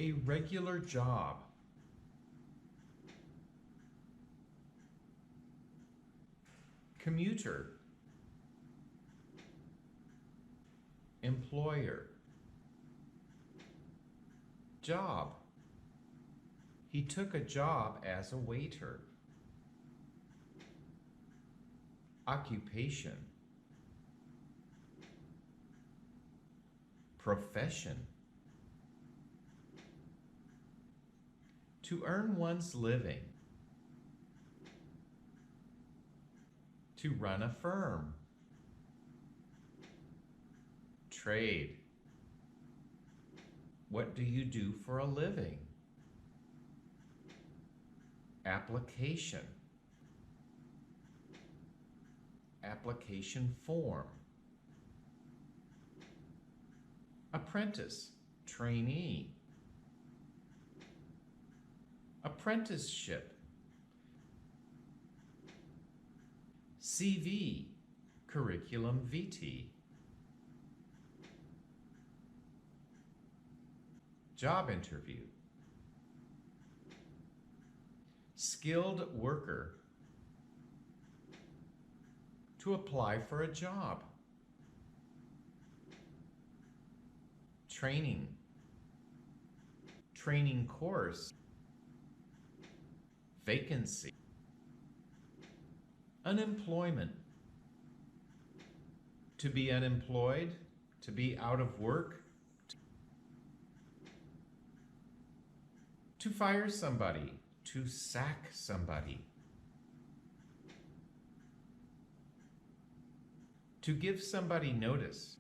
A regular job. Commuter. Employer. Job. He took a job as a waiter. Occupation. Profession. To earn one's living. To run a firm. Trade. What do you do for a living? Application. Application form. Apprentice, trainee. Apprenticeship. CV, curriculum vitae. Job interview. Skilled worker. To apply for a job. Training. Training course. Vacancy. Unemployment. To be unemployed, to be out of work. To fire somebody, to sack somebody. To give somebody notice.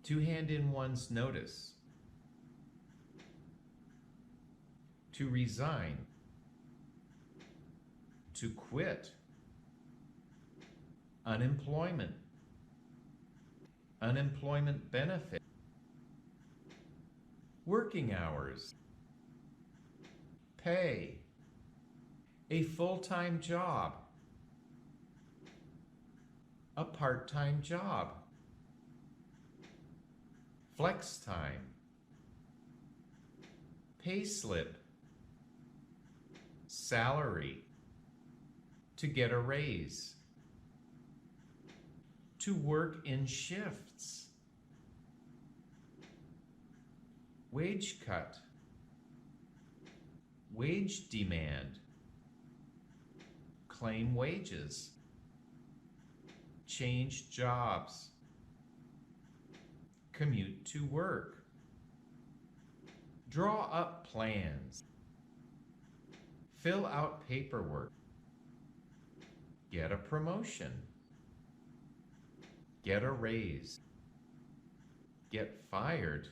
To hand in one's notice. To resign. To quit. Unemployment. Unemployment benefit. Working hours. Pay. A full-time job. A part-time job. Flex time. Pay slip. Salary. To get a raise. To work in shifts. Wage cut. Wage demand. Claim wages. Change jobs. Commute to work. Draw up plans. Fill out paperwork. Get a promotion. Get a raise. Get fired.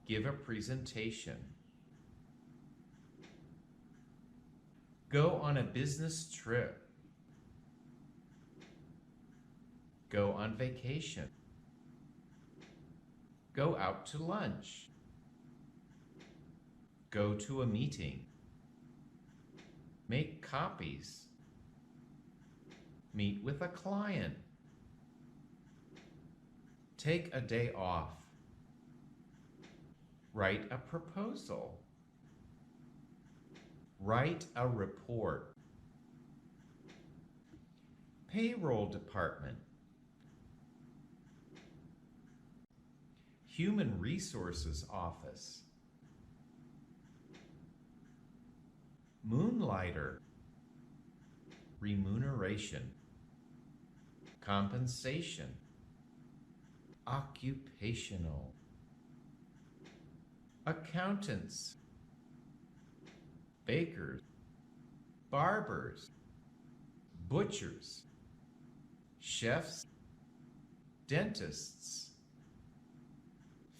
Give a presentation. Go on a business trip. Go on vacation. Go out to lunch. Go to a meeting. Make copies. Meet with a client. Take a day off. Write a proposal. Write a report. Payroll department. Human Resources Office. Moonlighter. Remuneration. Compensation. Occupational. Accountants. Bakers. Barbers. Butchers. Chefs. Dentists.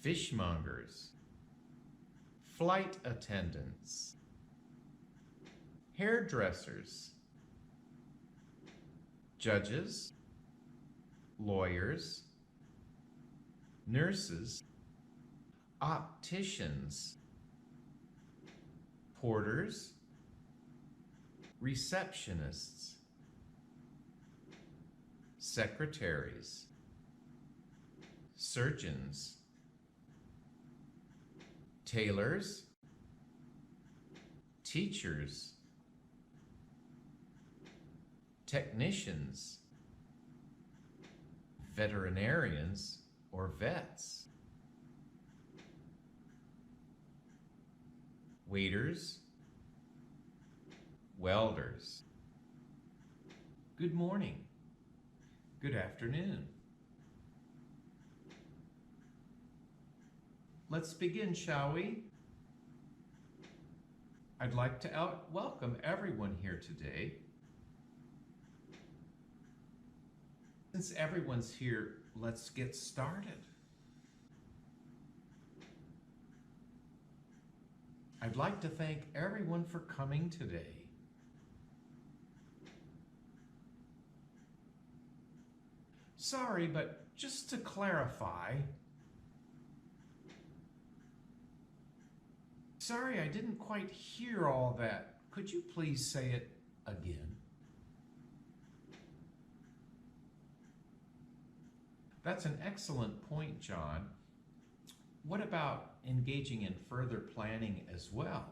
Fishmongers. Flight attendants. Hairdressers. Judges. Lawyers. Nurses. Opticians. Porters. Receptionists. Secretaries. Surgeons. tailors, teachers, technicians, veterinarians or vets, waiters, welders. Good morning. Good afternoon. Let's begin, shall we? I'd like to welcome everyone here today. Since everyone's here, let's get started. I'd like to thank everyone for coming today. Sorry, but just to clarify, sorry, I didn't quite hear all that. Could you please say it again? That's an excellent point, John. What about engaging in further planning as well?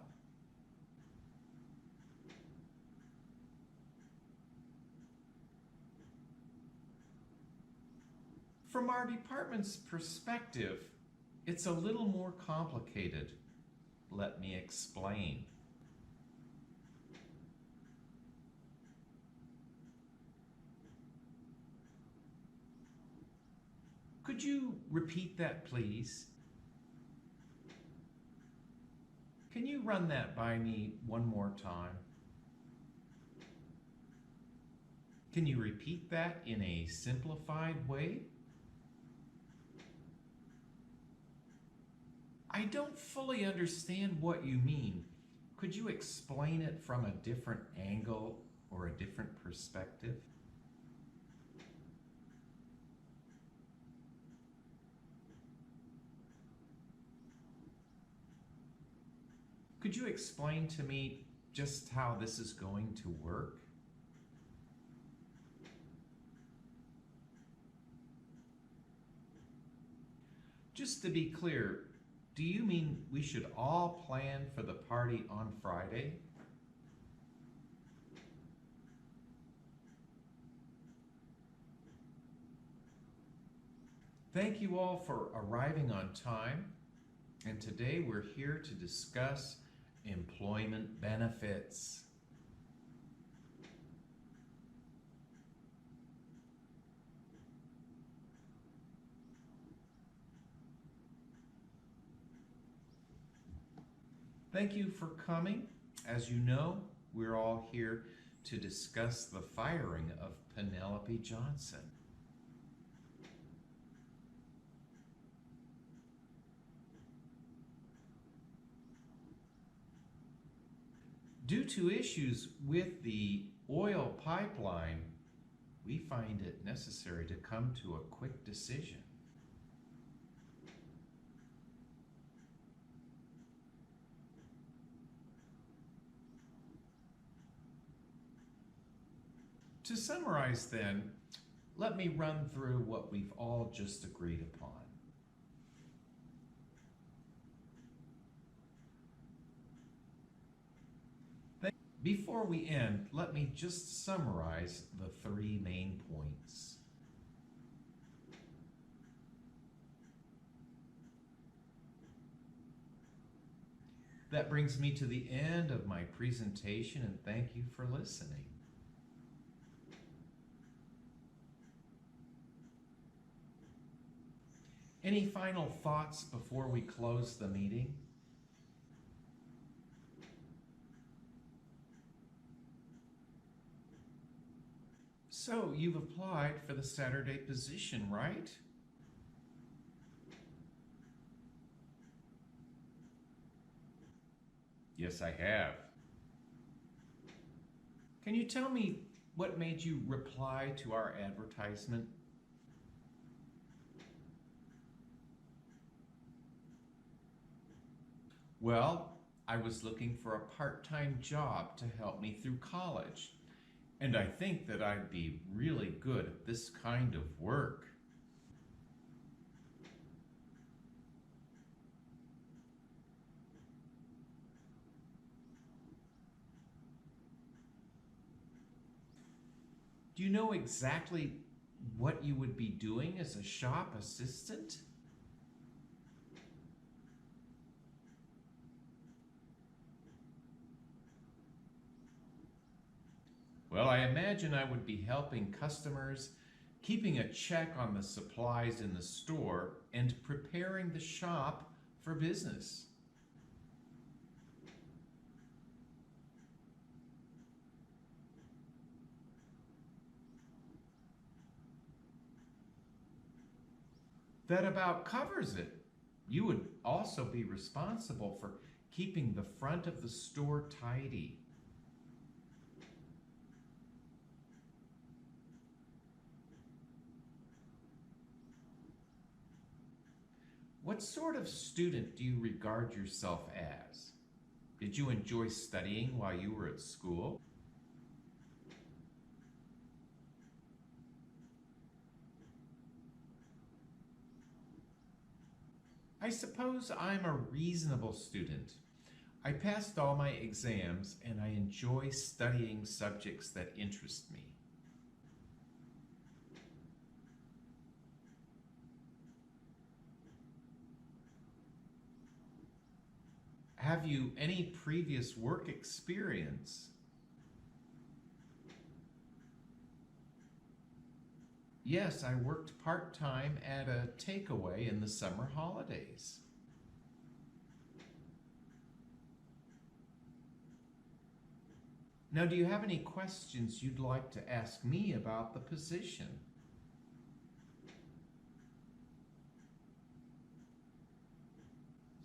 From our department's perspective, it's a little more complicated. Let me explain. Could you repeat that, please? Can you run that by me one more time? Can you repeat that in a simplified way? I don't fully understand what you mean. Could you explain it from a different angle or a different perspective? Could you explain to me just how this is going to work? Just to be clear, do you mean we should all plan for the party on Friday? Thank you all for arriving on time, and today we're here to discuss employment benefits. Thank you for coming. As you know, we're all here to discuss the firing of Penelope Johnson. Due to issues with the oil pipeline, we find it necessary to come to a quick decision. To summarize then, let me run through what we've all just agreed upon. Before we end, let me just summarize the three main points. That brings me to the end of my presentation, and thank you for listening. Any final thoughts before we close the meeting? So, you've applied for the Saturday position, right? Yes, I have. Can you tell me what made you reply to our advertisement? Well, I was looking for a part-time job to help me through college, and I think that I'd be really good at this kind of work. Do you know exactly what you would be doing as a shop assistant? Well, I imagine I would be helping customers, keeping a check on the supplies in the store, and preparing the shop for business. That about covers it. You would also be responsible for keeping the front of the store tidy. What sort of student do you regard yourself as? Did you enjoy studying while you were at school? I suppose I'm a reasonable student. I passed all my exams and I enjoy studying subjects that interest me. Have you any previous work experience? Yes, I worked part-time at a takeaway in the summer holidays. Now, do you have any questions you'd like to ask me about the position?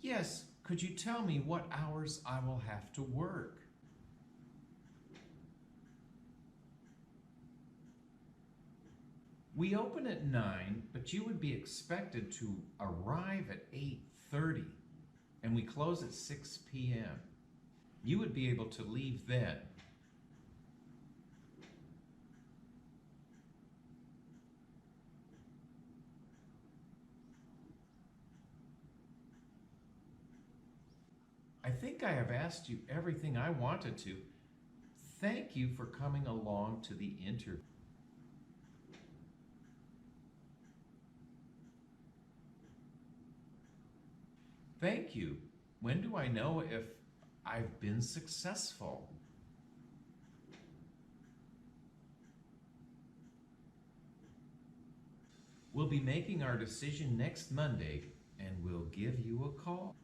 Yes, could you tell me what hours I will have to work? We open at 9, but you would be expected to arrive at 8:30, and we close at 6 p.m. You would be able to leave then. I think I have asked you everything I wanted to. Thank you for coming along to the interview. Thank you. When do I know if I've been successful? We'll be making our decision next Monday, and we'll give you a call.